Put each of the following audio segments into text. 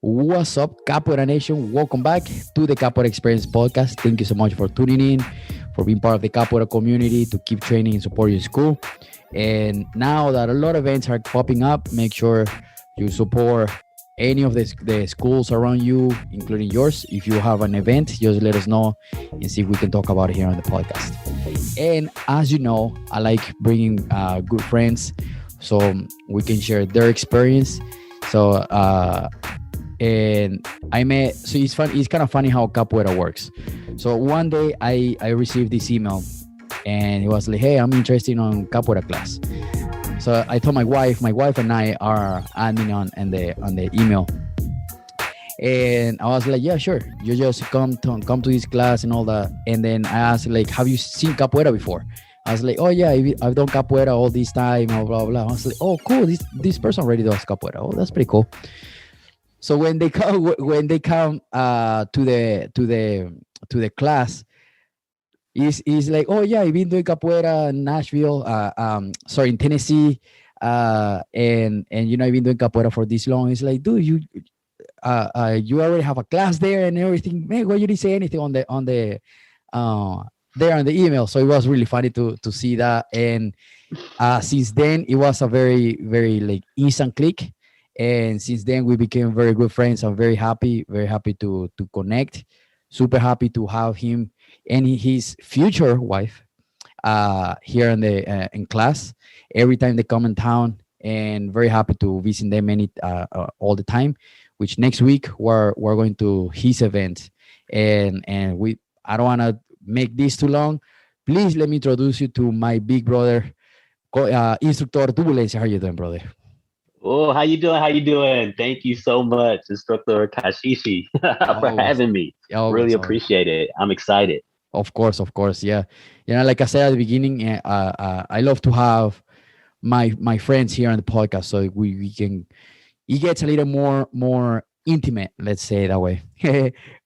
What's up, Capoeira Nation? Welcome back to the Capoeira Experience podcast. Thank you so much for tuning in, for being part of the Capoeira community, to keep training and support your school. And now that a lot of events are popping up, make sure you support any of the schools around you, including yours. If you have an event, just let us know and see if we can talk about it here on the podcast. And as you know, I like bringing good friends so we can share their experience. So, and I met, so it's fun. It's kind of funny how capoeira works. So one day I received this email and it was like, hey, I'm interested on capoeira class. So I told my wife and I are admin on the email. And I was like, yeah, sure. You just come to this class and all that. And then I asked, like, have you seen capoeira before? I was like, oh yeah, I've done capoeira all this time, blah blah blah. I was like, oh cool, this person already does capoeira. Oh, that's pretty cool. So when they come to the class, is like, oh yeah, I've been doing capoeira in Nashville, sorry, in Tennessee, and I've been doing capoeira for this long. It's like, dude, you already have a class there and everything. Man, why you didn't say anything there on the email? So it was really funny to see that. And since then, it was a very very like instant click. And since then, we became very good friends. I'm very happy to connect. Super happy to have him and his future wife here in class every time they come in town, and very happy to visit them all the time. Which next week we're going to his event, and we I don't want to make this too long. Please let me introduce you to my big brother, instructor Turbulencia. How you doing, brother? Oh, how you doing? How you doing? Thank you so much, Instructor Kashishi, for Always, having me. Really always, always. appreciate it. I'm excited. Of course, yeah. Like I said at the beginning, I love to have my friends here on the podcast, so we can it gets a little more intimate, let's say it that way,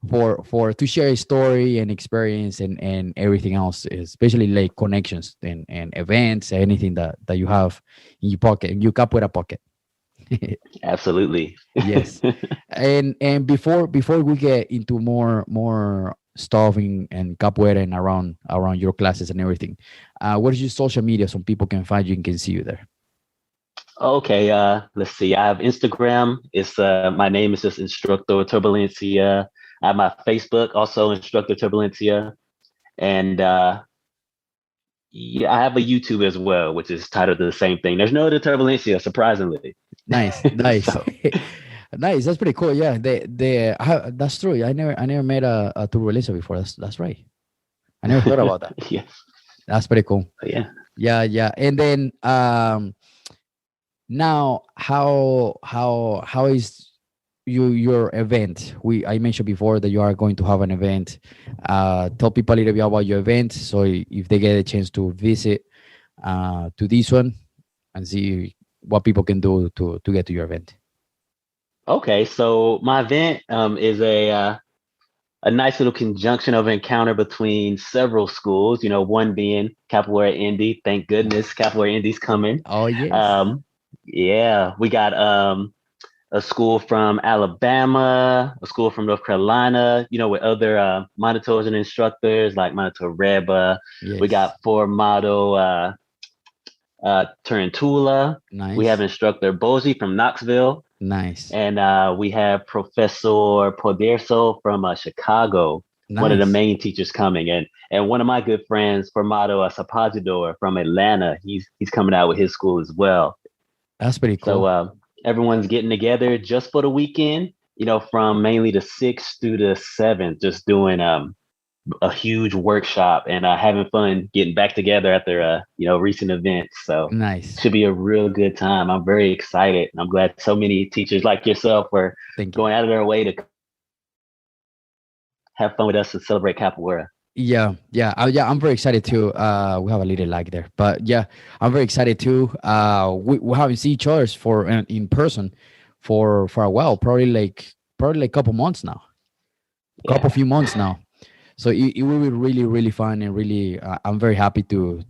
for to share a story and experience and everything else, especially like connections and events, anything that you have in your pocket, in your capoeira pocket. Absolutely. Yes. And before we get into more stuff in capoeira and around your classes and everything, what is your social media so people can find you and can see you there? Okay, let's see. I have Instagram. It's my name is just Instructor Turbulencia. I have my Facebook, also Instructor Turbulencia, and yeah, I have a YouTube as well, which is titled the same thing. There's no other Turbulencia, surprisingly. Nice, nice. So Nice. That's pretty cool. Yeah, that's true. I never made a turbulencia before. That's right. I never thought about that. yes, That's pretty cool. yeah. Yeah, yeah. And then now how is your event? I mentioned before that you are going to have an event. Tell people a little bit about your event, so if they get a chance to visit to this one and see what people can do to get to your event. Okay, so my event is a nice little conjunction of encounter between several schools. One being Capoeira Indy. Thank goodness Capoeira Indy's coming. Oh yes, Um, yeah, we got a school from Alabama, a school from North Carolina. With other monitors and instructors like Monitor Reba. We yes. got Formado Tarantula. We have Nice, instructor Bozy from Knoxville. nice, And we have Professor Poderso from Chicago, one of the nice. main teachers coming. And one of my good friends, Formato Sapagidor from Atlanta, he's coming out with his school as well. That's pretty So cool. everyone's getting together just for the weekend, from mainly the 6th through the 7th, just doing a huge workshop and having fun getting back together after recent events. So Nice. should be a real good time. I'm very excited. I'm glad so many teachers like yourself were Thank you. going out of their way to have fun with us and celebrate capoeira. Yeah, yeah, yeah. I'm very excited too. We have a little lag there, but yeah, I'm very excited too. We haven't seen each other for in person for a while, probably like a couple months now, couple Yeah, few months now. So it will be really really fun, and really I'm very happy to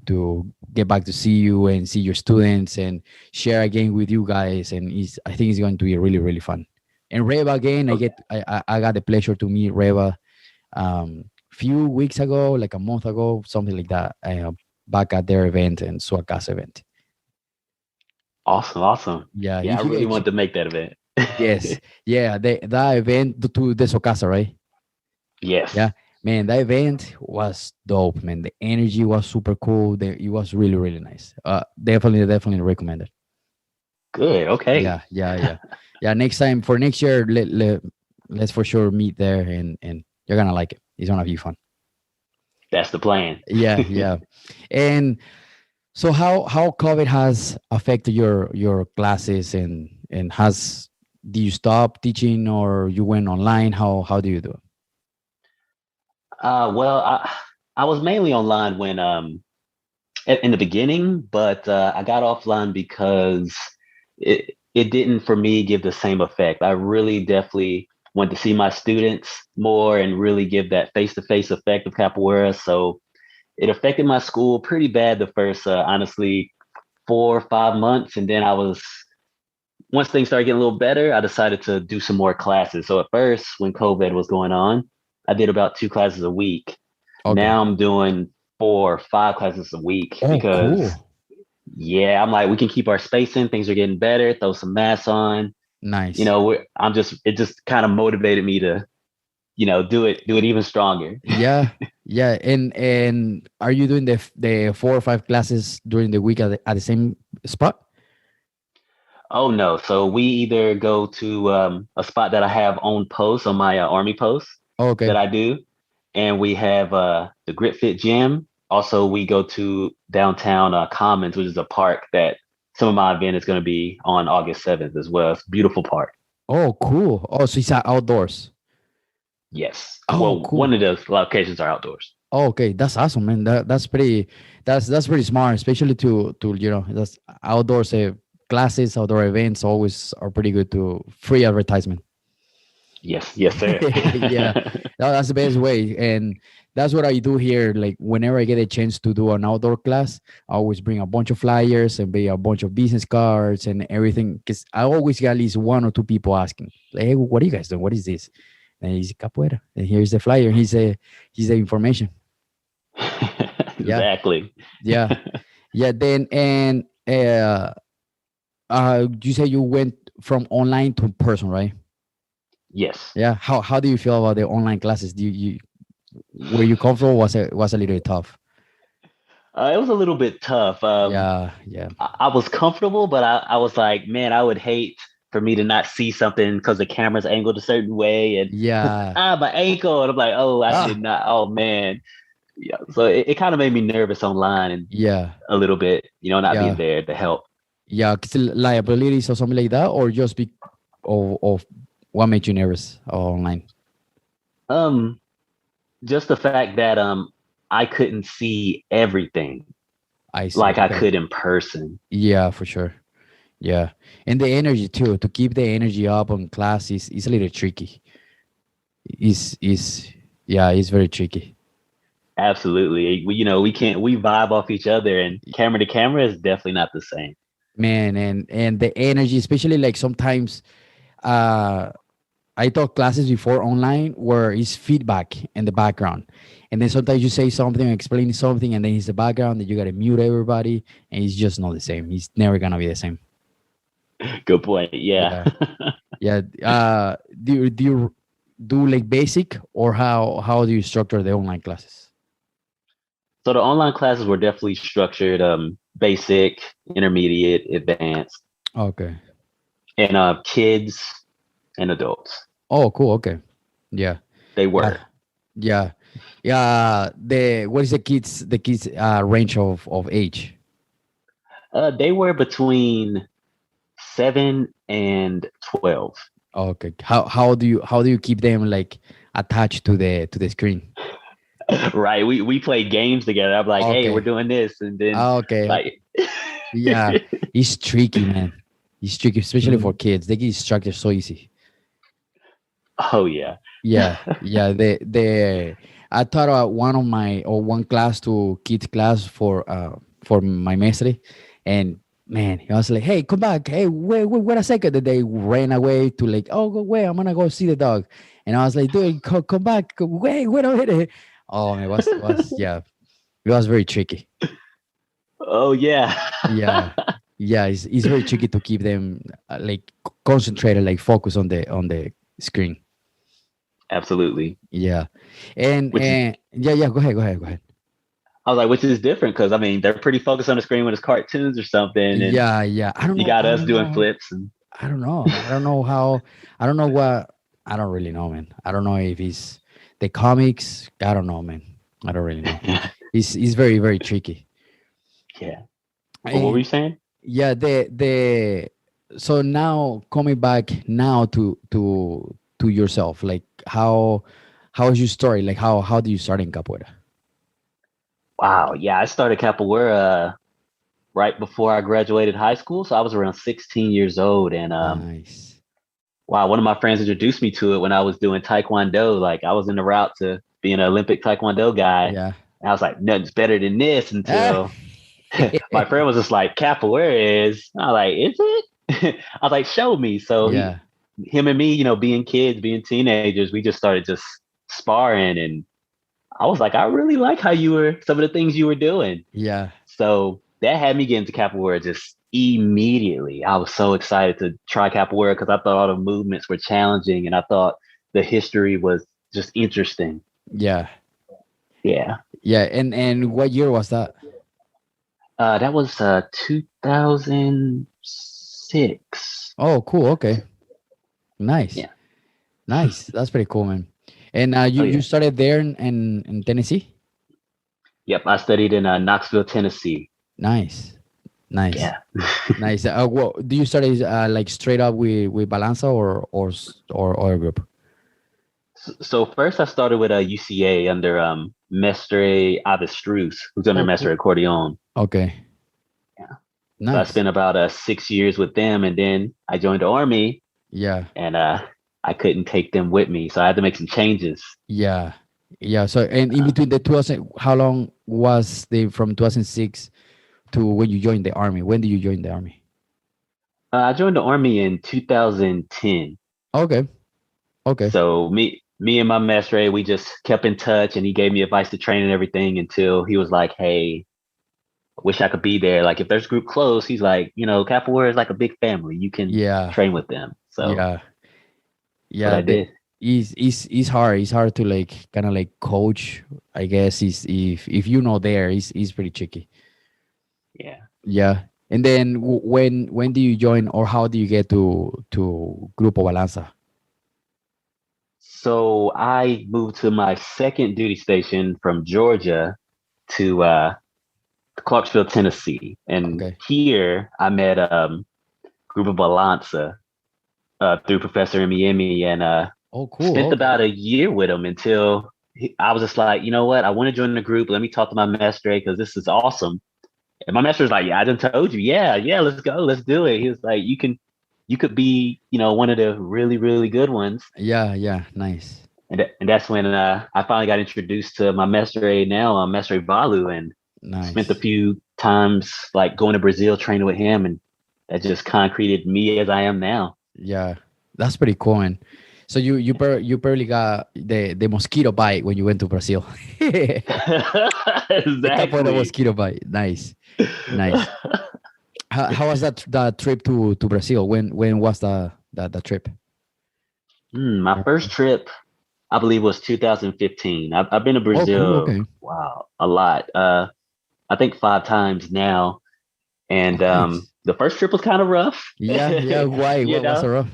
get back to see you and see your students and share again with you guys. And I think it's going to be really really fun. And Reva again, Okay. I got the pleasure to meet Reva few weeks ago, like a month ago, something like that, back at their event and Suakas event. Awesome, awesome. Yeah, Yeah, I really wanted to make that event. yes, yeah, that event to the Socasa, right? Yes. Yeah, man, that event was dope, man. The energy was super cool. It was really, really nice. Definitely recommend it. Good. Okay. Yeah. Next time for next year, let's for sure meet there, and you're gonna like it. It's gonna be fun. That's the plan. Yeah. And so how COVID has affected your classes, and has do you stop teaching or you went online? How do you do it? Well, I was mainly online when in the beginning, but I got offline because it didn't for me give the same effect. I really definitely want to see my students more and really give that face-to-face effect of capoeira. So it affected my school pretty bad the first honestly 4 or 5 months, and then I was once things started getting a little better, I decided to do some more classes. So at first, when COVID was going on, I did about 2 classes a week. Okay. Now I'm doing 4 or 5 classes a week Oh, because, cool. yeah, I'm like, we can keep our spacing. Things are getting better. Throw some masks on. Nice. It just kind of motivated me to, do it even stronger. Yeah. And are you doing the 4 or 5 classes during the week at the same spot? Oh no! So we either go to a spot that I have on post on my army post Oh, that okay. I do, and we have the Grit Fit Gym. Also, we go to downtown Commons, which is a park that some of my event is going to be on August 7th as well. It's a beautiful park. Oh, cool. Oh, so it's outdoors. Yes. Oh, Well, cool. one of those locations are outdoors. Oh, okay, that's awesome, man. That's pretty smart, especially to that's outdoors classes, outdoor events always are pretty good to free advertisement. Yes. Yes, sir. Yeah, that's the best way, and that's what I do here. Like whenever I get a chance to do an outdoor class, I always bring a bunch of flyers and bring a bunch of business cards and everything, because I always get at least one or two people asking, like, "Hey, what are you guys doing? What is this?" And he's capoeira, and here's the flyer. He's the information. Yeah, Exactly. yeah, yeah. Then and you say you went from online to person, right? Yes. Yeah. How do you feel about the online classes? Do you were you comfortable? Was a little tough? It was a little bit tough. Yeah. I was comfortable, but I was like, man, I would hate for me to not see something because the camera's angled a certain way and Yeah. my ankle. And I'm like, oh, I did Ah, not. Oh man. Yeah. So it kind of made me nervous online and yeah. a little bit, not being Yeah. there to help. Yeah. 'Cause liabilities or something like that, or just be of what made you nervous online? Um, just the fact that I couldn't see everything I see. like I Okay. could in person. Yeah, for sure. Yeah. And the energy too, to keep the energy up on class is a little tricky. Is yeah, it's very tricky. Absolutely. We vibe off each other and camera to camera is definitely not the same. Man, and the energy, especially like sometimes uh I taught classes before online where it's feedback in the background. And then sometimes you say something, explain something, and then it's the background that you gotta mute everybody, and it's just not the same. It's never gonna be the same. Good point. Yeah. Yeah. Yeah. Do you do like basic, or how do you structure the online classes? So the online classes were definitely structured basic, intermediate, advanced, Okay. and kids and adults. Oh, cool. Okay. Yeah. They Yeah. were. Yeah. Yeah. The what is the kids range of age? They were between 7 and 12. Okay. How do you keep them like attached to the screen? Right. We played games together. I'm like, hey, we're Okay. doing this, and then Okay. like Yeah. It's tricky, man. It's tricky, especially for kids. They get distracted so easy. oh yeah. Yeah. The I taught one class to kids class for my mestre, and man, he was like, "Hey, come back! Hey, wait a second!" And they ran away to like, "Oh, go away! I'm gonna go see the dog." And I was like, "Dude, come back! Wait a minute!" Oh man, it was yeah, it was very tricky. Oh yeah. Yeah, yeah, it's very tricky to keep them like concentrated, like focus on the screen. Absolutely. Yeah, and Which is, yeah. Go ahead. I was like, which is different because I mean they're pretty focused on the screen when it's cartoons or something, and Yeah, yeah. you got I us don't doing know. flips and I don't know. I don't know how. I don't know what. I don't really know, man. I don't know if it's the comics. I don't know, man. I don't really know. It's very tricky. yeah. But what were And you saying? yeah, the so now coming back now to yourself, like how is your story? Like how do you start in capoeira? Wow. Yeah, I started capoeira right before I graduated high school, so I was around 16 years old, and Nice. wow, one of my friends introduced me to it when I was doing taekwondo. Like I was in the route to being an Olympic taekwondo guy, Yeah. and I was like, nothing's better than this Ah, until my friend was just like, capoeira is. I was like, is it? I was like, show me. So yeah. him and me, you know, being kids, being teenagers, we just started just sparring, and I was like, I really like how you were some of the things you were doing. Yeah. So that had me get into capoeira just immediately. I was so excited to try capoeira because I thought all the movements were challenging, and I thought the history was just interesting. Yeah. Yeah. Yeah. And what year was that? That was 2006. Oh, cool. Okay. Nice. Yeah. Nice. That's pretty cool, man. And Oh you yeah. started there in Tennessee? Yep. I studied in Knoxville, Tennessee. Nice. Nice. Yeah. Nice. Well, do you start like straight up with Balanza or other group? So first I started with a UCA under Mestre Avestruz, who's under Oh, Mestre cool. Accordion. Okay. Yeah. So I Nice. spent about 6 years with them, and then I joined the army, Yeah. and I couldn't take them with me, so I had to make some changes. Yeah. Yeah. So and in between the 2000, how long was the from 2006 to when you joined the army? When did you join the army? I joined the army in 2010. Okay. Okay. So me and my mestre, we just kept in touch, and he gave me advice to train and everything until he was like, "Hey, I wish I could be there. Like if there's group close, he's like, you know, capoeira is like a big family. You can Yeah. train with them." So Yeah. that's what Yeah. I did. It's hard. It's hard to like kind of like coach. I guess is if you know there, it's pretty tricky. Yeah. Yeah. And then when do you join or how do you get to Grupo Balanza? So I moved to my second duty station from Georgia to Clarksville, Tennessee, and Okay. here I met group of Balanza through Professor Emi, and Oh, cool. spent Okay. about a year with him until I was just like, you know what, I want to join the group. Let me talk to my mestre because this is awesome. And my mestre was like, yeah, I just told you, yeah, let's go, let's do it. He was like, you could be, you know, one of the really, really good ones. Yeah. Yeah. Nice. And that's when I finally got introduced to my mestre now, Mestre Valu, and spent a Nice. few times like going to Brazil training with him, and that just concreted me as I am now. Yeah. That's pretty cool, man. So you barely got the mosquito bite when you went to Brazil. The capoeira Exactly. mosquito bite. Nice. Nice. How was that trip to Brazil? When was the trip? My first trip, I believe, was 2015. I've been to Oh, cool. Brazil, Okay. wow, a lot. I think 5 times now. And Nice. the first trip was kind of rough. Yeah. Yeah. Why? You What was know, so rough?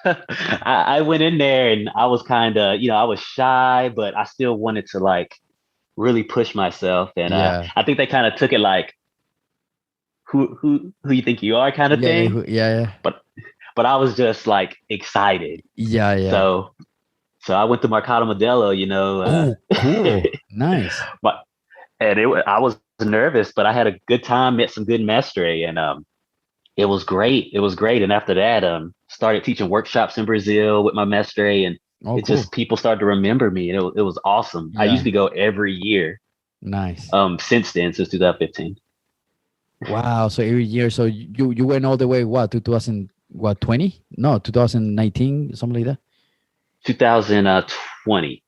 I went in there and I was kind of, you know, I was shy, but I still wanted to like really push myself. And Yeah. I think they kind of took it like, who you think you are kind of Yeah. Yeah. thing. Yeah. But I was just like excited. Yeah. Yeah. So I went to Mercado Modelo, you know, Oh, cool. Nice. but and I was nervous, but I had a good time, met some good mestre, and it was great. It was great. And after that, started teaching workshops in Brazil with my mestre, and Oh, it just cool. people started to remember me, and it was awesome. I Yeah. usually go every year Nice. since then, since 2015. Wow. So every year, so you went all the way, what, 2000, what, 20? No, 2019, something like that. 2020.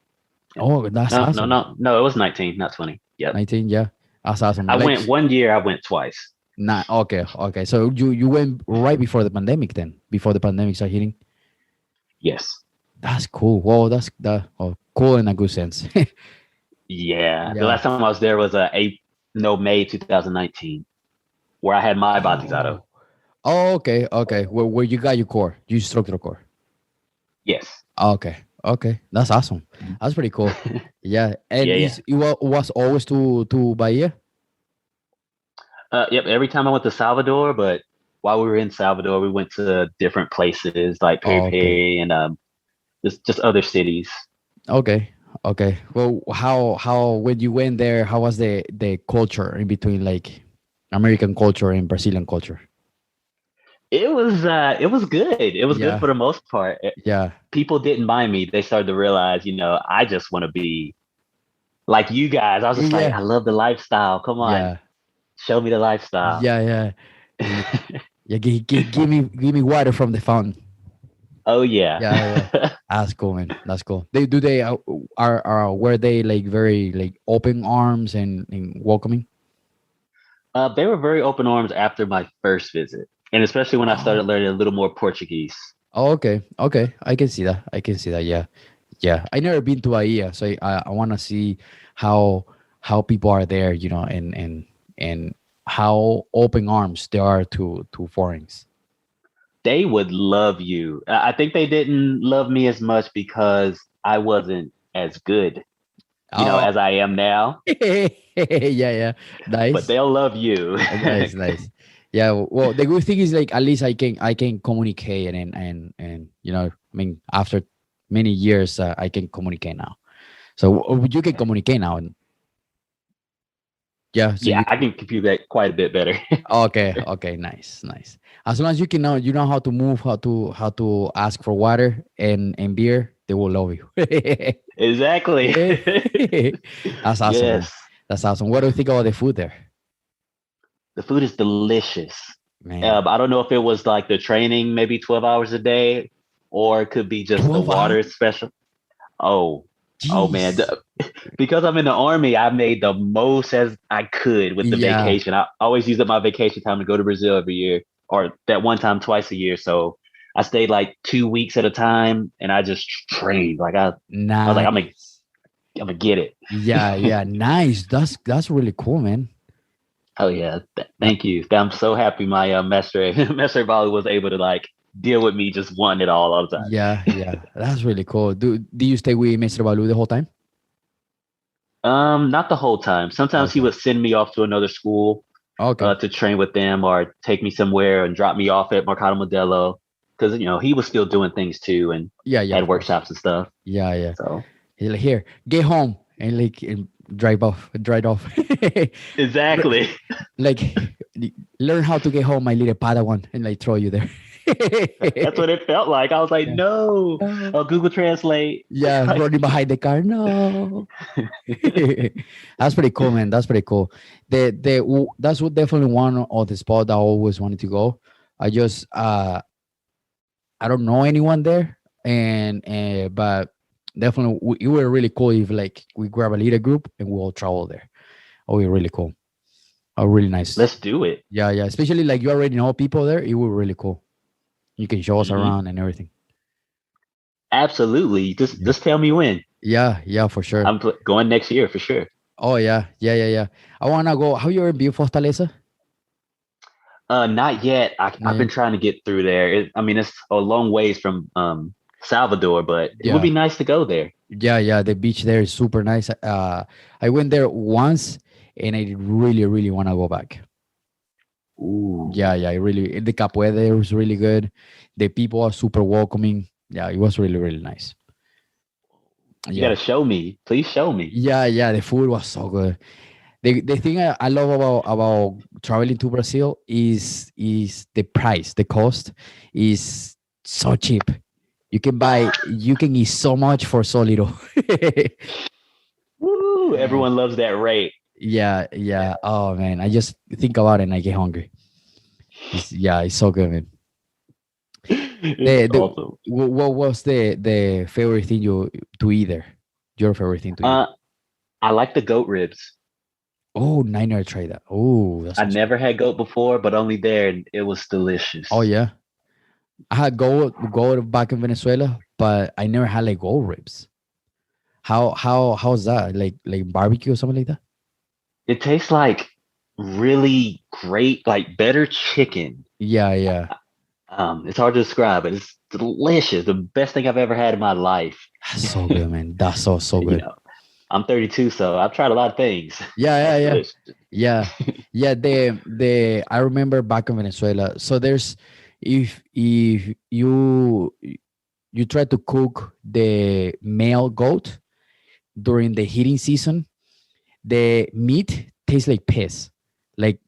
Oh, that's No, no, awesome. no, no. It was 19, not 20. Yep. 19, yeah. That's awesome. I Like, went one year. I went twice. nah, okay, okay. So you went right before the pandemic then, before the pandemic started hitting. Yes. That's cool. Whoa, that's that. Oh, cool in a good sense. Yeah. The Yeah. last time I was there was May 2019, where I had my batizado. Oh. Oh, okay, okay. Where you got your core, you structural core. Yes. Okay, okay. That's awesome. That's pretty cool. Yeah, and Yeah, yeah. is it was always to Bahia. Yep. Every time I went to Salvador, but while we were in Salvador, we went to different places like Oh, okay, Pepe and just other cities. okay, okay. Well, how when you went there, how was the culture in between, like American culture and Brazilian culture? It was good. It was good Yeah, for the most part. yeah, People didn't mind me. They started to realize, I just want to be like you guys. I was just like, yeah, I love the lifestyle. Come on, yeah, show me the lifestyle. yeah, yeah. Yeah, give me water from the fountain. Oh yeah. Yeah, yeah. That's cool, man. That's cool. They do they are were they like very like open arms and welcoming? They were very open arms after my first visit, and especially when I started Oh, learning a little more Portuguese. oh, okay, okay. I can see that. I can see that. Yeah, yeah. I never been to Bahia, so I want to see how how people are there, and how open arms they are to foreigners. They would love you. I think they didn't love me as much because I wasn't as good, Oh, as I am now. yeah, yeah. But Nice. they'll love you. Nice, nice. Yeah. Well, the good thing is like at least I can communicate and I mean after many years I can communicate now. So you can communicate now. And yeah. So Yeah, you I can compute that quite a bit better. okay, okay, nice, nice. As long as you can know you know how to move, how to ask for water and beer, they will love you. Exactly. Yeah. That's awesome, man. Yes. That's awesome. What do you think about the food there, The food is delicious. man? I don't know if it was like the training, maybe 12 hours a day, or it could be just the 12 hours. water special. Oh, oh man. Jeez. Because I'm in the army, I made the most as I could with the Yeah. vacation. I always use up my vacation time to go to Brazil every year, or that one time twice a year. So I stayed like 2 weeks at a time, and I just trained. Like I was like, Nice. I'm gonna get it. Yeah, yeah, nice. That's really cool, man. Oh yeah, That, thank you. I'm so happy my mestre mestre Bali was able to like deal with me just wanting it all the yeah, yeah, that's really cool. Do you stay with Mr. Balu the whole time? time. Not the whole time. Sometimes he Okay, would send me off to another school okay. to train with them, or take me somewhere and drop me off at Mercado Modelo, because he was still doing things too and Yeah, yeah, had of course. workshops and stuff. Yeah, yeah. So He's like, here, get home and like and drive off. exactly, Like, learn how to get home, my little Padawan, and like throw you there. that's what it felt like. I was like, Yeah. no, No. Google Translate. Yeah, running behind the car. No. That's pretty cool, man. That's pretty cool. That's what definitely one of the spot I always wanted to go. I just I don't know anyone there, and but definitely it would really cool if like we grab a leader group and we all travel there. Oh, be really cool. Oh, really nice. Let's do it. Yeah, yeah. Especially like you already know people there, it would be really cool. You can show us Hmm. around and everything. Absolutely. Just Yeah, just tell me when. yeah, yeah, for sure. I'm going next year for sure. Oh yeah, yeah, yeah, yeah. I wanna go. Have you ever been Fortaleza? Not yet. No, I've yeah. been trying to get through there. I mean, it's a long ways from Salvador, but it would Yeah, be nice to go there. yeah, yeah. The beach there is super nice. I went there once, and I really, really want to go back. Ooh, Yeah, yeah. I really the capoeira there was really good. The people are super welcoming. Yeah, it was really, really nice. you got Yeah, to show me. Please show me. yeah, yeah. The food was so good. The thing I love about traveling to Brazil is the price. The cost is so cheap. You can eat so much for so little. Woo! Yeah. Everyone loves that rate. Yeah, yeah. Oh man, I just think about it and I get hungry. It's so good, man. It's The awesome. what was the favorite thing you to eat there? Your favorite thing to eat? Uh, I like the goat ribs. Oh, I never tried that. Oh, that I sounds good. never had goat before, but only there, and it was delicious. Oh yeah, I had goat back in Venezuela, but I never had like goat ribs. How's that? Like barbecue or something like that? It tastes like really great, like better chicken. Yeah, yeah. It's hard to describe, but it's delicious. The best thing I've ever had in my life. That's so good, man. That's so You good. know, I'm 32, so I've tried a lot of things. Yeah, yeah, That's yeah, delicious. yeah, yeah. The I remember back in Venezuela. So there's if you try to cook the male goat during the heating season, the meat tastes like piss. It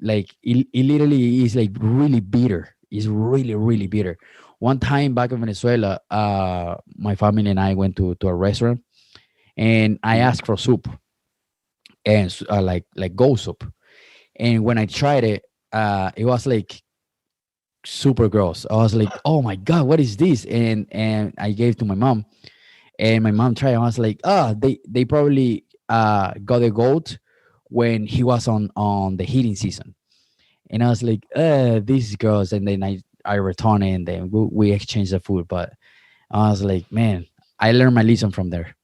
literally is like really bitter. It's really Mm. bitter. One time back in Venezuela, my family and I went to a restaurant and I Mhm. asked for soup and like goat soup. And when I tried it, it was like super gross. I was like, "Oh my god, what is this?" And I gave to my mom, and my mom tried. I was like, "Ah, they probably got a goat when he was on the heating season." And I was like, this is gross." And then I returned it, and then we exchanged the food. But I was like, man, I learned my lesson from there.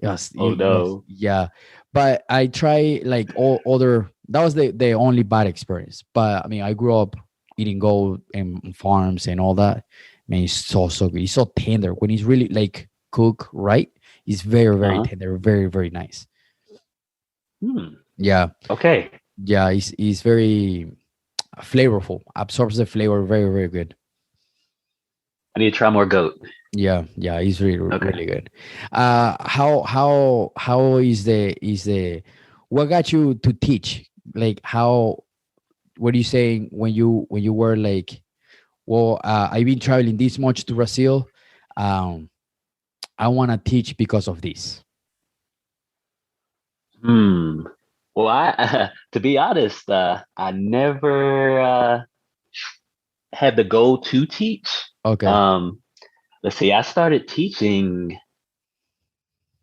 Oh It was no. yeah. But I try like all other. That was the only bad experience. But I mean, I grew up eating goat and farms and all that. Man, it's so good. It's so tender when it's really like cooked right. It's very Uh-huh. tender, very nice. Hmm. Yeah, Okay. yeah. It's very flavorful. Absorbs the flavor very good. I need to try more goat. Yeah, yeah. It's Okay. really good. How is the what got you to teach? Like how what are you saying when you were like, well, I've been traveling this much to Brazil. Um, I want to teach because of this. Hmm. Well, I to be honest, I never had the goal to teach. Okay, Um, let's see, I started teaching.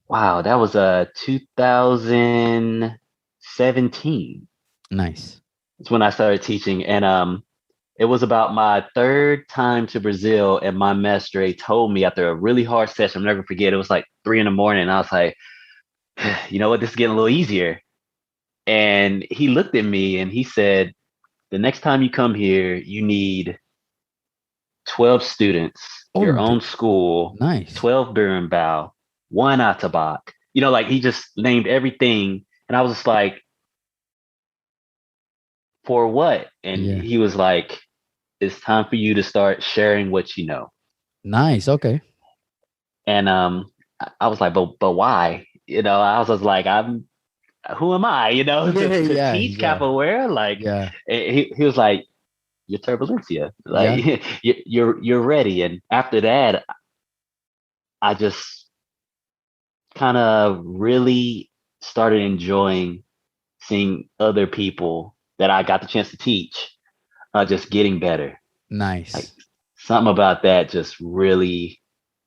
Wow, that was 2017. nice. It's when I started teaching, and it was about my third time to Brazil, and my master told me after a really hard session, I'll never forget. It was like 3 in the morning. And I was like, you know what, this is getting a little easier. And he looked at me and he said, the next time you come here, you need 12 students, your Oh, own school, nice. 12 Birnbau, one Atabak. You know, like he just named everything. And I was just like, for what? And Yeah, he was like, it's time for you to start sharing what you know. nice. Okay. And I was like, but why? You know, I was just like, I'm who am I, you know, Yeah, to yeah, teach yeah, capoeira? Like yeah, he was like, you're Turbulencia. yeah. Like you're ready. And after that, I just kind of really started enjoying seeing other people that I got the chance to teach just getting better. Like Nice. something about that just really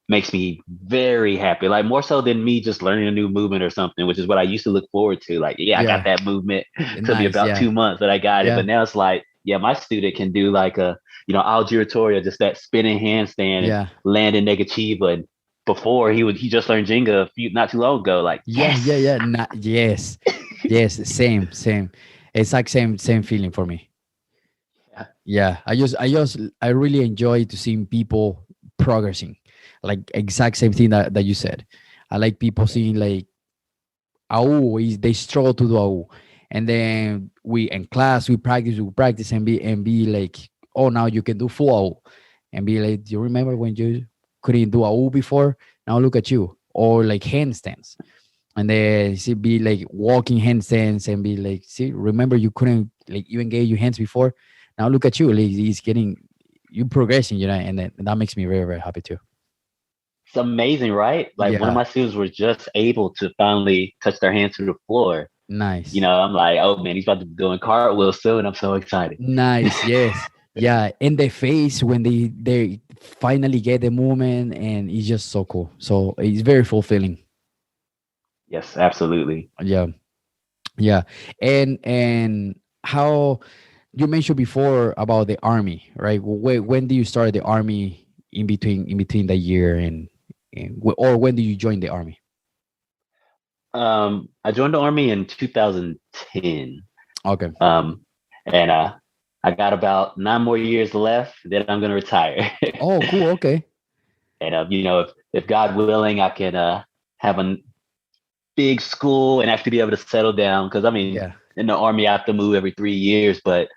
makes me very happy. Like more so than me just learning a new movement or something, which is what I used to look forward to. Like, yeah, I got Yeah, that movement. Took me nice. about Yeah, 2 months, but I got it. yeah, But now it's like, yeah, my student can do like a, Al giratoria, just that spinning handstand and yeah. landing negativa. And before he just learned Jenga not too long ago. Like, Yeah, yes. yeah, yeah. Yes, yes. Same. It's like same feeling for me. Yeah. Yeah, I really enjoy to seeing people progressing, like exact same thing that you said. I like people seeing like, oh, they struggle to do AU, and then we in class we practice and be like, oh, now you can do full AU, and be like, do you remember when you couldn't do AU before? Now look at you, or like handstands. And then she be like walking handstands and be like, see, remember you couldn't like even get your hands before. Now look at you, like he's getting you progressing, and then that makes me very happy too. It's amazing, right? Like one of Yeah, my students were just able to finally touch their hands to the floor. Nice. I'm like, oh man, he's about to be doing cartwheels soon. I'm so excited. Nice. Yes. Yeah. And the face when they finally get the movement, and it's just so cool. So it's very fulfilling. Yes, absolutely. Yeah. Yeah. And how you mentioned before about the army, right? When do you start the army, in between the year, or when do you join the army? I joined the army in 2010. Okay. Um, and I got about 9 more years left. Then I'm gonna retire. Oh, cool. Okay. And if God willing, I can have a big school and actually be able to settle down. Because I mean, Yeah. in the army, I have to move every 3 years, but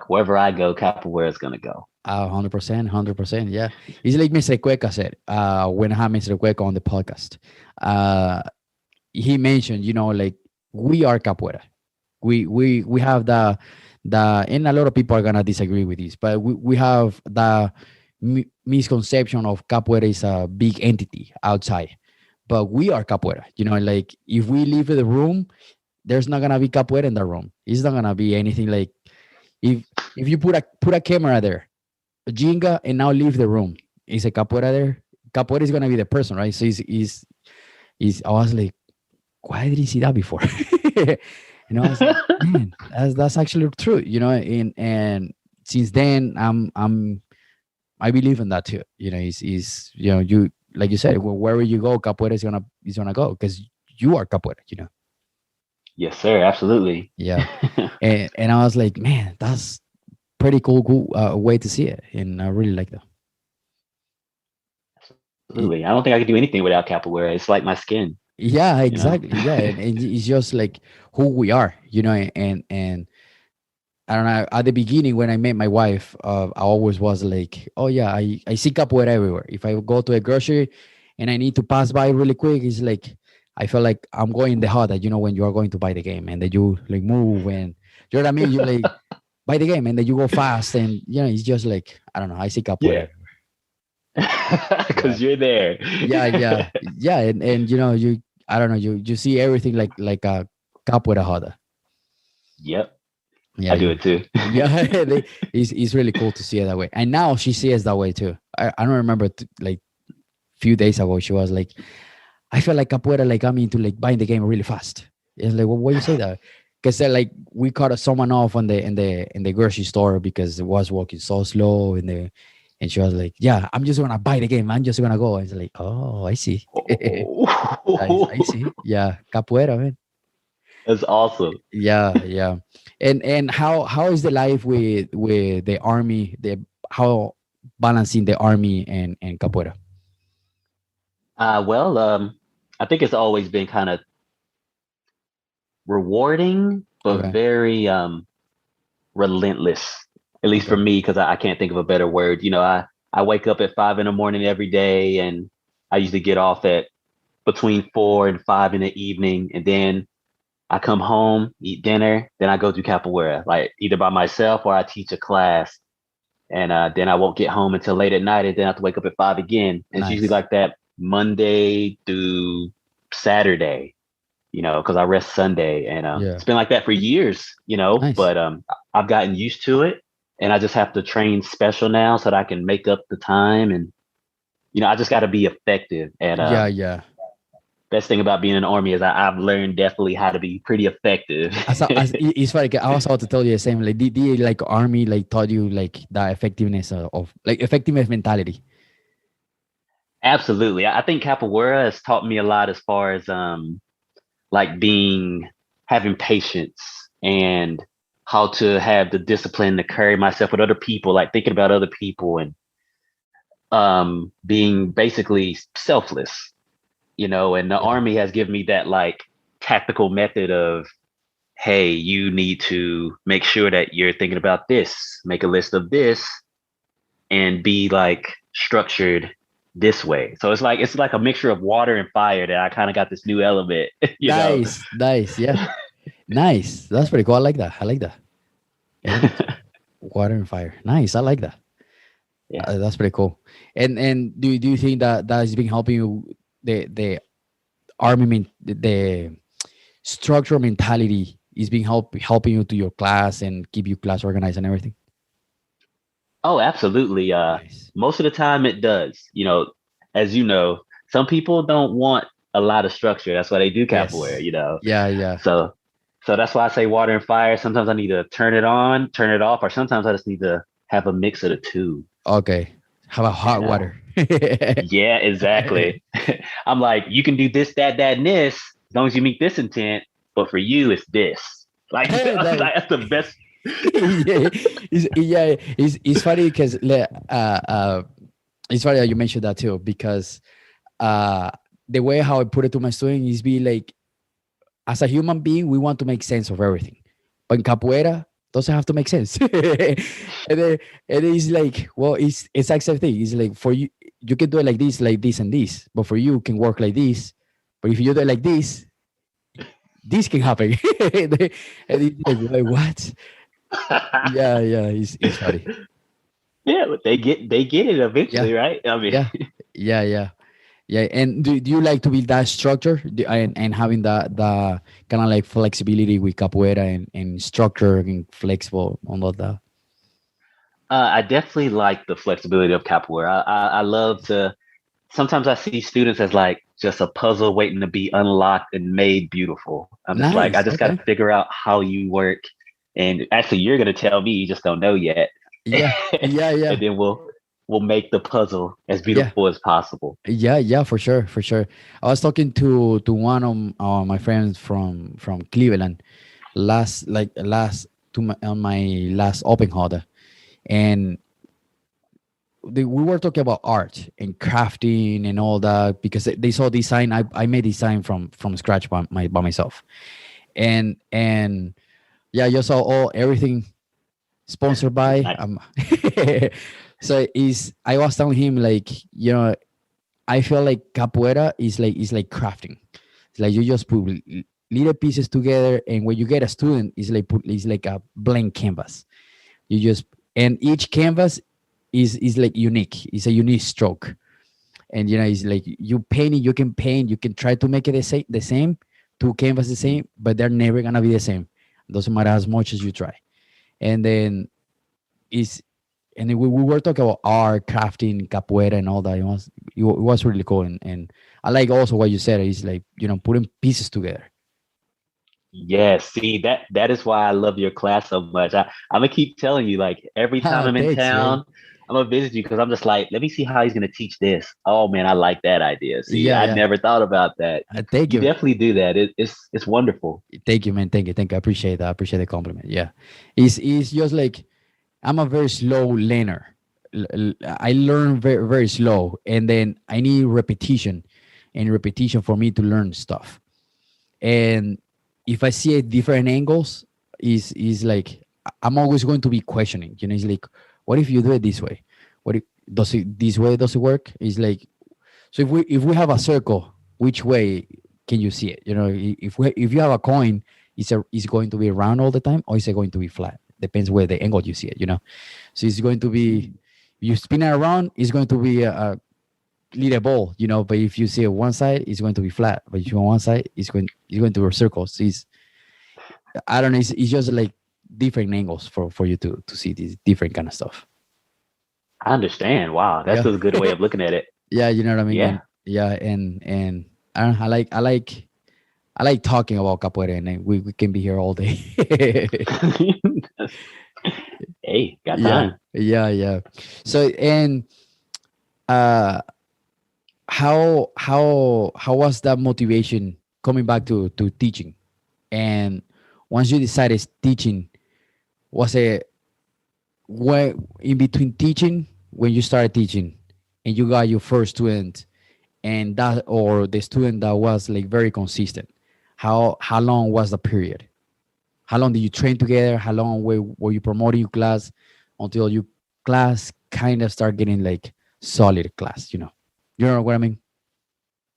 wherever I go, Capoeira is gonna go. 100%, 100%. Yeah. It's like Mr. Cueca said, when I had Mr. Cueca on the podcast. Uh, he mentioned, like, we are capoeira. We have and a lot of people are gonna disagree with this, but we have the misconception of capoeira is a big entity outside, but we are capoeira. Like, if we leave the room, there's not gonna be capoeira in the room. It's not gonna be anything like, if you put a camera there, a jinga, and now leave the room. Is a capoeira there? Capoeira is gonna be the person, right? So is I was like, why did he see that before? I was like, man, that's actually true. And since then, I believe in that too. You, like you said, wherever you go, capoeira is gonna go, because you are capoeira. Yes, sir. Absolutely. Yeah. And I was like, man, that's pretty cool way to see it, and I really like that. It- Absolutely. I don't think I could do anything without capoeira. It's like my skin. yeah, You know. exactly. Yeah, and it's just like who we are. And I don't know. At the beginning, when I met my wife, I always was like, "Oh yeah, I see capoeira everywhere. If I go to a grocery and I need to pass by really quick, it's like I feel like I'm going the hot that, when you are going to buy the game, and that you like move, and you know what I mean. You like buy the game, and then you go fast, and it's just like, I don't know. I see capoeira Yeah. everywhere. Yeah, Because you're there. yeah, and you, I don't know, you see everything like a capoeira hoda. Yep. Yeah, I do it too. yeah. It's really cool to see it that way. And now she sees that way too. I don't remember, like, few days ago, she was like, I feel like capoeira, like, I'm into like buying the game really fast. It's like, well, why you say that? Because like we caught someone off on the in the grocery store because it was walking so slow and she was like, yeah, I'm just gonna buy the game. I'm just gonna go. And it's like, oh, I see. I Oh. see. Yeah, capoeira, man. That's awesome. Yeah. And how is the life with the army? How balancing the army and capoeira? Well, I think it's always been kind of rewarding, but Okay. very relentless. At least Okay. for me, because I can't think of a better word. I wake up at 5 in the morning every day, and I usually get off at between 4 and 5 in the evening, and then I come home, eat dinner, then I go do capoeira, like either by myself or I teach a class. And then I won't get home until late at night, and then I have to wake up at 5 again. And it's usually Nice. like that Monday through Saturday, because I rest Sunday. And Yeah. it's been like that for years, Nice. but I've gotten used to it. And I just have to train special now so that I can make up the time. And, I just got to be effective. And Yeah. Yeah. best thing about being in the army is I've learned definitely how to be pretty effective. It's funny. I was about to tell you the same. Like, did like army like taught you like the effectiveness of like effectiveness mentality? Absolutely. I think capoeira has taught me a lot as far as like having patience and how to have the discipline to carry myself with other people, like thinking about other people and being basically selfless, and the Yeah. army has given me that like tactical method of, hey, you need to make sure that you're thinking about this, make a list of this, and be like structured this way. So it's like a mixture of water and fire that I kind of got this new element, Nice. Nice. Yeah. Nice. That's pretty cool. I like that. I like that. Element, water and fire. Nice. I like that. Yeah. That's pretty cool. And do you think that has been helping you, the armament, the structure mentality is being helping you to your class and keep you class organized and everything? Oh, absolutely. Nice. Most of the time it does. As you know, some people don't want a lot of structure. That's why they do capoeira, Yes. Yeah, yeah. So so that's why I say water and fire. Sometimes I need to turn it on, turn it off, or sometimes I just need to have a mix of the two. Okay. How about You hot know? water? Yeah, exactly. I'm like, you can do this, that, that, and this, as long as you meet this intent, but for you, it's this. Like, That- that's the best. yeah, it's funny because it's funny that you mentioned that too, because uh the way how I put it to my student is be like, as a human being, we want to make sense of everything. But in capoeira, doesn't have to make sense. And then it's like, well, it's the same thing. It's like for you, you can do it like this, and this. But for you, it can work like this. But if you do it like this can happen. And it's like, what? Yeah, yeah, it's funny. Yeah, but they get it Yeah, eventually, right? I mean, yeah, yeah, yeah. Yeah, and do you like to build that structure and having the kind of like flexibility with capoeira and structure and flexible on all that? I definitely like the flexibility of capoeira. I love to. Sometimes I see students as like just a puzzle waiting to be unlocked and made beautiful. I'm just like, I Nice. just got to Okay. figure out how you work. And actually, you're gonna tell me you just don't know yet, Yeah. Yeah. and Yeah. then we'll make the puzzle as Yeah. beautiful as possible. Yeah. Yeah. For sure. For sure. I was talking to one of my friends from Cleveland last on my last open holder, and we were talking about art and crafting and all that because they saw design. I made design from scratch by myself, and yeah, you saw all everything sponsored by Nice. so is I was telling him like, I feel like capoeira is like crafting. It's like you just put little pieces together, and when you get a student, it's like a blank canvas. You just and each canvas is like unique. It's a unique stroke, and it's like you paint it. You can paint. You can try to make it the same, two canvas the same, but they're never gonna be the same. Doesn't matter as much as you try. And then is and then we were talking about art, crafting, capoeira, and all that. It was really cool, and I like also what you said. Is like putting pieces together. Yes, see that is why I love your class so much. I'm gonna keep telling you, like every time I'm in Thanks, man. town, I'm gonna visit you because I'm just like, let me see how he's gonna teach this. Oh man, I like that idea. See, Yeah, I yeah. never thought about that. Thank You you, definitely do that. It's wonderful. thank you, man. Thank you. I appreciate that. I appreciate the compliment. Yeah, it's just like I'm a very slow learner. I learn very very slow, and then I need repetition, and repetition for me to learn stuff. And if I see it different angles, is like I'm always going to be questioning. It's like, what if you do it this way? What if does it this way? Does it work? It's like, so if we have a circle, which way can you see it? If you have a coin, is it going to be round all the time, or is it going to be flat? Depends where the angle you see it. So it's going to be, you spin it around, it's going to be a little ball. But if you see it one side, it's going to be flat. But if you on one side, it's going to be a circle. So I don't know. It's just like different angles for you to see this different kind of stuff. I understand. Wow, that's Yeah. a good way of looking at it. Yeah, you know what I mean. Yeah. And yeah, and I don't know, I like talking about capoeira, and then we can be here all day. Hey, got Yeah, time. yeah, yeah. So, and uh how was that motivation coming back to teaching? And once you decided teaching, was it when in between teaching, when you started teaching and you got your first student, and that, or the student that was like very consistent, how long was the period? How long did you train together? How long were you promoting your class until your class kind of start getting like solid class? You know what I mean?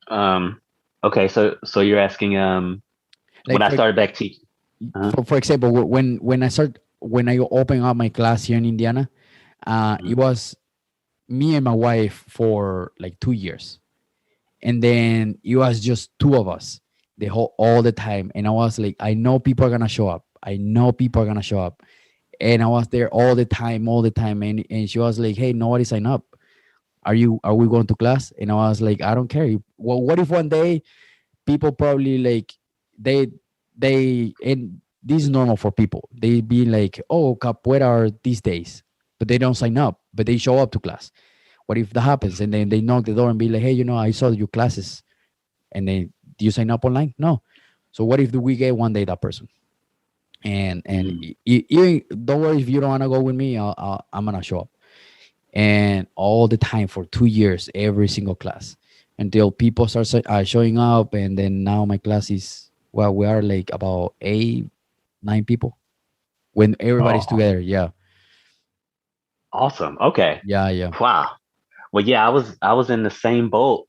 Um, okay, so you're asking when Like I started back teaching. Uh-huh. for example, when I opened up my class here in Indiana, it Mhm. was me and my wife for like 2 years, and then it was just two of us. the whole all the time. And I was like, I know people are gonna show up. I know people are gonna show up. And I was there all the time. And she was like, hey, nobody sign up. Are we going to class? And I was like, I don't care. Well, what if one day people probably like they and this is normal for people. They be like, oh, capoeira are these days, but they don't sign up, but they show up to class. What if that happens? And then they knock the door and be like, hey, I saw your classes, and then do you sign up online? No. So what if we get one day that person? And Mm. even don't worry if you don't want to go with me. I'm gonna show up, and all the time for 2 years, every single class, until people start showing up. And then now my class is, well, we are like about 8, 9 people when everybody's Oh, together. Yeah, awesome. Okay. yeah, yeah, Wow. Well, yeah, I was in the same boat.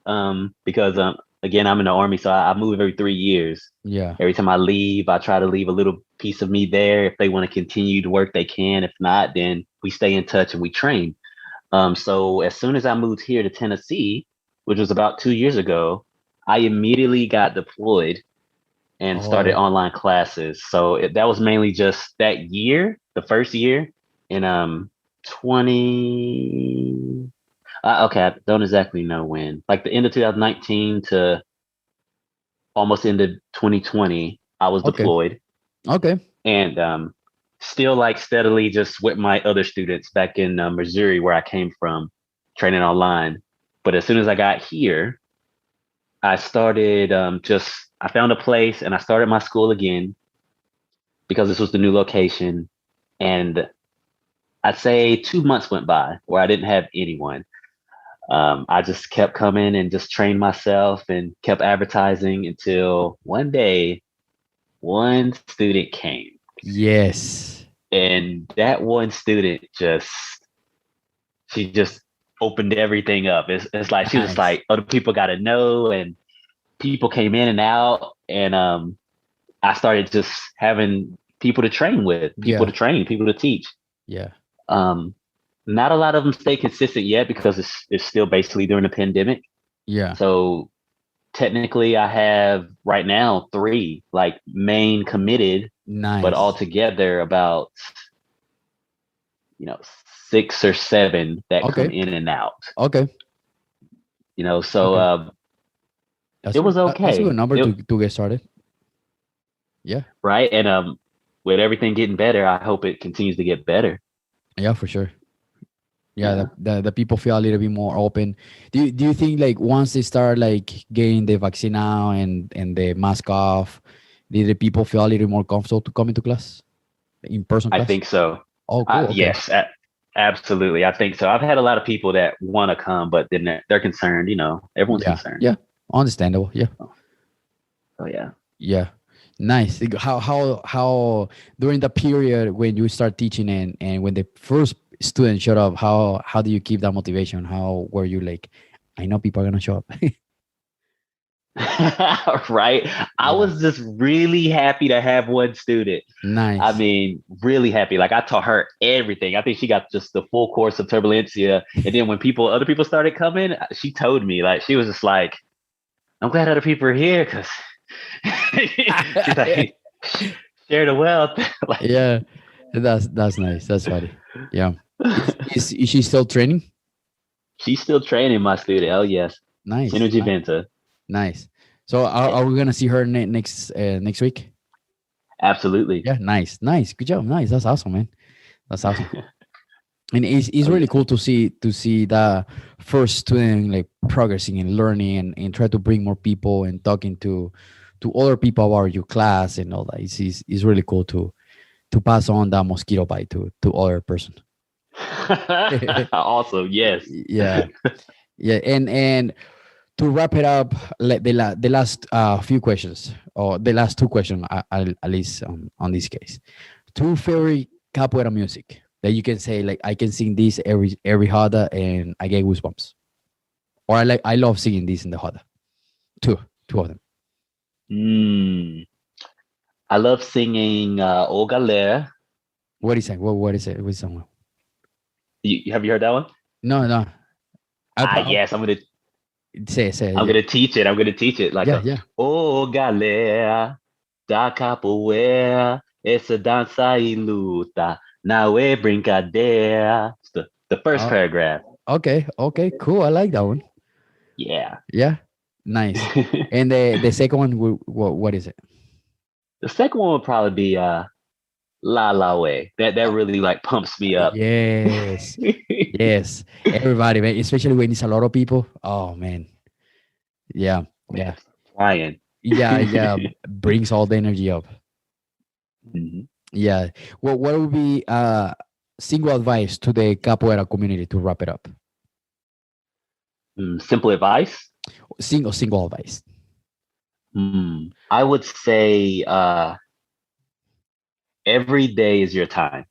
Because again, I'm in the army, so I move every 3 years. yeah. Every time I leave, I try to leave a little piece of me there. If they want to continue to work, they can. If not, then we stay in touch and we train. So as soon as I moved here to Tennessee, which was about 2 years ago, I immediately got deployed and started Oh, online classes. So that was mainly just that year, the first year in 20. Okay, I don't exactly know when. Like the end of 2019 to almost end of 2020, I was okay, deployed, okay. and still like steadily just with my other students back in Missouri, where I came from, training online. But as soon as I got here, I started just I found a place and I started my school again because this was the new location. And I'd say 2 months went by where I didn't have anyone. I just kept coming and just trained myself and kept advertising until one day one student came. Yes. And that one student she just opened everything up. It's like she was Nice. like, other people got to know, and people came in and out. And I started just having people to train with, people to Yeah, train, people to teach. yeah. Um, Not a lot of them stay consistent yet because it's still basically during the pandemic. Yeah. So technically, I have right now three like main committed, but Nice. altogether about 6 or 7 that come Okay. in and out. Okay. So Okay. it was That's a good okay. number to get started. Yeah. Right, and with everything getting better, I hope it continues to get better. Yeah, for sure. Yeah, Yeah. the people feel a little bit more open. Do you think like once they start like getting the vaccine now and the mask off, did the people feel a little more comfortable to come into class, in person I class? think so. Oh, cool. Okay. Yes, absolutely. I think so. I've had a lot of people that want to come, but then they're concerned. Everyone's Yeah. concerned. Yeah. Understandable. Yeah. So yeah. Yeah. Nice. How during the period when you start teaching and when the first student showed up, how do you keep that motivation? How were you like, I know people are gonna show up? Right. I Yeah. was just really happy to have one student. I Nice. mean, really happy. Like I taught her everything. I think she got just the full course of Turbulencia. And then when other people started coming, she told me, like, she was just like, I'm glad other people are here because she's like, share the wealth. Like, Yeah. That's nice. That's funny. Yeah. Is she still training? she's still training my student. Oh, yes. Nice. Synergy Venta. Nice. So are Yeah, we gonna see her next week? absolutely. Yeah. Nice. Nice. Good job. Nice. That's awesome, man. That's awesome. And it's Oh, really yeah. cool to see the first student like progressing and learning and try to bring more people and talking to other people about your class and all that. It's really cool to pass on that mosquito bite to other person. Awesome. Yes. Yeah, yeah. And to wrap it up, the last few questions, or the last two questions, at least on this case, two favorite capoeira music that you can say like I can sing this every hada and I get goosebumps, or I love singing this in the hada. Two of them. Mm. I love singing O Galera. What is it? What is it? What is someone? Have you heard that one? No, no. Yes, I'm gonna. Say, I'm yeah, gonna teach it. I'm gonna teach it like yeah, a yeah. Oh galera da capoeira, essa dança e luta, não é brincadeira. It's the first Oh, paragraph. okay, okay, cool. I like that one. Yeah. Yeah, nice. And the second one, what is it? The second one would probably be La La Way. That really like pumps me up. Yes, yes. Everybody, man, especially when it's a lot of people. Oh man, yeah, Man, yeah, trying. yeah, yeah. Brings all the energy up. Mhm. Yeah. Well, what would be single advice to the capoeira community to wrap it up? Simple advice. Single advice. I would say every day is your time.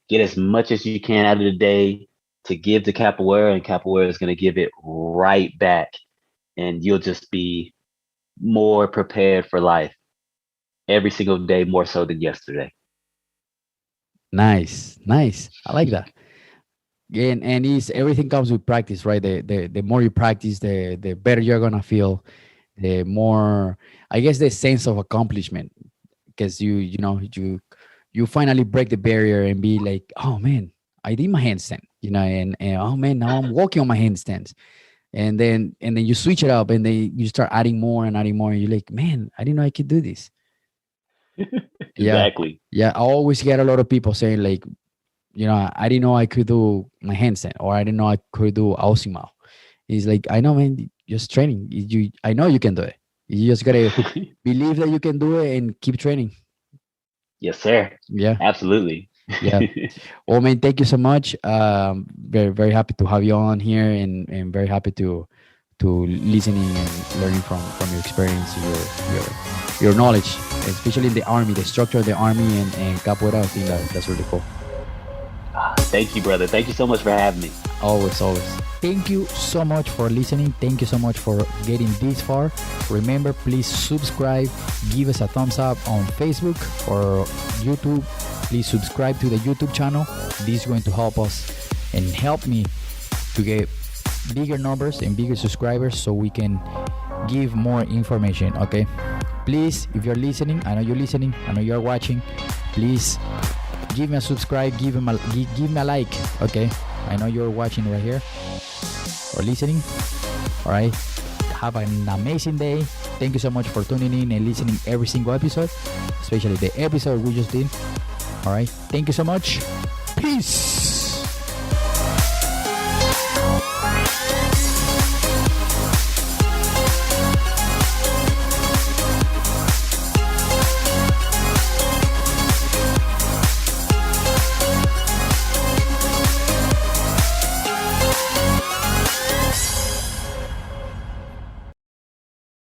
Get as much as you can out of the day to give to capoeira, and capoeira is going to give it right back, and you'll just be more prepared for life every single day, more so than yesterday. Nice, nice. I like that. And it's everything comes with practice, right? The more you practice, the better you're gonna feel. The more, I guess, the sense of accomplishment, because you finally break the barrier and be like, oh man, I did my handstand, and oh man, now I'm walking on my handstands, and then you switch it up, and then you start adding more and adding more, and you're like, man, I didn't know I could do this. Yeah, Exactly. yeah. I always get a lot of people saying like, I didn't know I could do my handstand, or I didn't know I could do Ausima. It's like, I know, man, just training. I know you can do it. You just gotta believe that you can do it and keep training. Yes, sir. Yeah, Absolutely. yeah. Well, man, thank you so much. Very, very happy to have you on here, and very happy to listening and learning from your experience, your knowledge, especially in the army, the structure of the army and capoeira. I think that's really cool. Thank you, brother. Thank you so much for having me. Always, always. Thank you so much for listening. Thank you so much for getting this far. Remember, please subscribe. Give us a thumbs up on Facebook or YouTube. Please subscribe to the YouTube channel. This is going to help us and help me to get bigger numbers and bigger subscribers so we can give more information. Okay, please, if you're listening, I know you're listening, I know you're watching, please give me a subscribe, give me a like. Okay, I know you're watching right here or listening. All right, have an amazing day. Thank you so much for tuning in and listening every single episode, especially the episode we just did. All right, thank you so much. Peace.